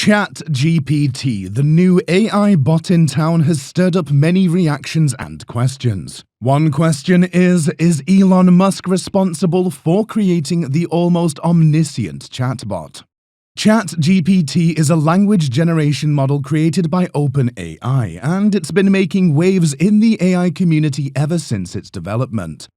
ChatGPT, the new AI bot in town, has stirred up many reactions and questions. One question is Elon Musk responsible for creating the almost omniscient chatbot? ChatGPT is a language generation model created by OpenAI, and it's been making waves in the AI community ever since its development.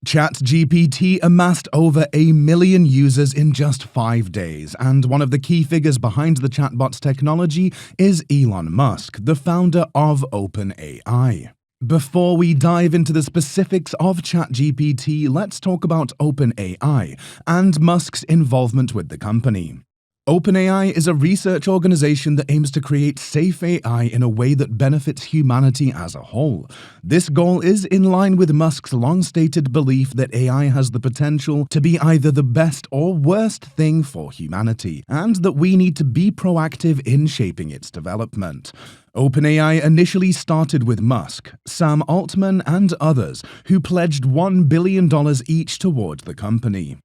ChatGPT amassed over 1 million users in just 5 days, and one of the key figures behind the chatbot's technology is Elon Musk, the founder of OpenAI. Before we dive into the specifics of ChatGPT, let's talk about OpenAI and Musk's involvement with the company. OpenAI is a research organization that aims to create safe AI in a way that benefits humanity as a whole. This goal is in line with Musk's long-stated belief that AI has the potential to be either the best or worst thing for humanity, and that we need to be proactive in shaping its development. OpenAI initially started with Musk, Sam Altman, and others, who pledged $1 billion each toward the company.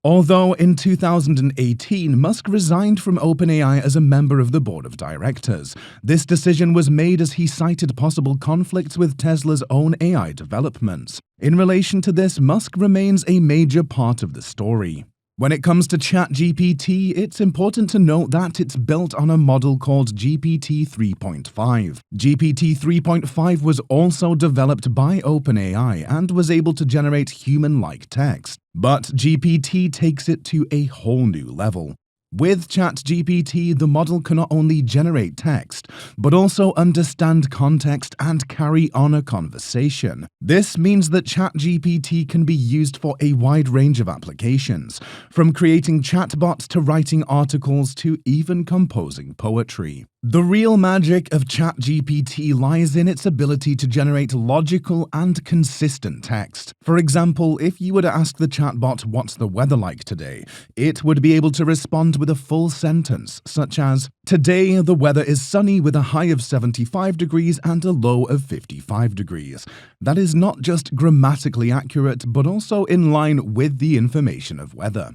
Although in 2018, Musk resigned from OpenAI as a member of the board of directors. This decision was made as he cited possible conflicts with Tesla's own AI developments. In relation to this, Musk remains a major part of the story. When it comes to ChatGPT, it's important to note that it's built on a model called GPT 3.5. GPT 3.5 was also developed by OpenAI and was able to generate human-like text. But GPT takes it to a whole new level. With ChatGPT, the model can not only generate text, but also understand context and carry on a conversation. This means that ChatGPT can be used for a wide range of applications, from creating chatbots to writing articles to even composing poetry. The real magic of ChatGPT lies in its ability to generate logical and consistent text. For example, if you were to ask the chatbot what's the weather like today, it would be able to respond with a full sentence, such as, "Today the weather is sunny with a high of 75 degrees and a low of 55 degrees. That is not just grammatically accurate, but also in line with the information of weather.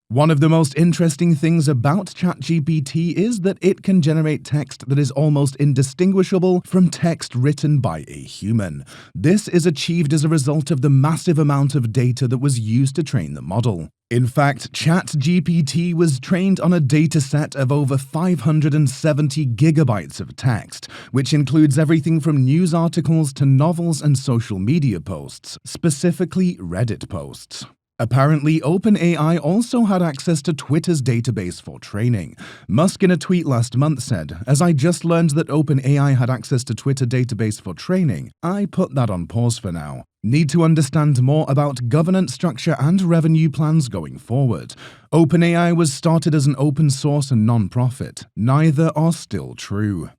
One of the most interesting things about ChatGPT is that it can generate text that is almost indistinguishable from text written by a human. This is achieved as a result of the massive amount of data that was used to train the model. In fact, ChatGPT was trained on a dataset of over 570 gigabytes of text, which includes everything from news articles to novels and social media posts, specifically Reddit posts. Apparently, OpenAI also had access to Twitter's database for training. Musk in a tweet last month said, "As I just learned that OpenAI had access to Twitter database for training, I put that on pause for now. Need to understand more about governance structure and revenue plans going forward. OpenAI was started as an open source and non-profit. Neither are still true."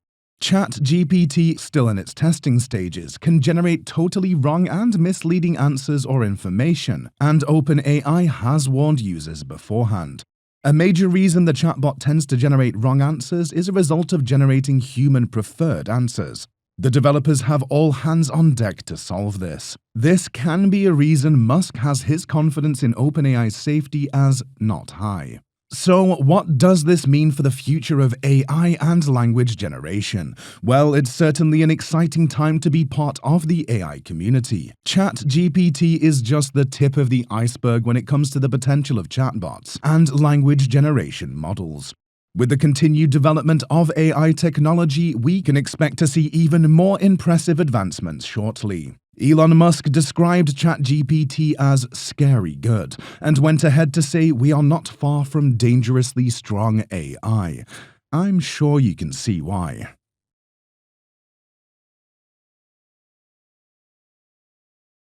ChatGPT, still in its testing stages, can generate totally wrong and misleading answers or information, and OpenAI has warned users beforehand. A major reason the chatbot tends to generate wrong answers is a result of generating human-preferred answers. The developers have all hands on deck to solve this. This can be a reason Musk has his confidence in OpenAI's safety as not high. So, what does this mean for the future of AI and language generation? Well, it's certainly an exciting time to be part of the AI community. ChatGPT is just the tip of the iceberg when it comes to the potential of chatbots and language generation models. With the continued development of AI technology, we can expect to see even more impressive advancements shortly. Elon Musk described ChatGPT as scary good, and went ahead to say we are not far from dangerously strong AI. I'm sure you can see why.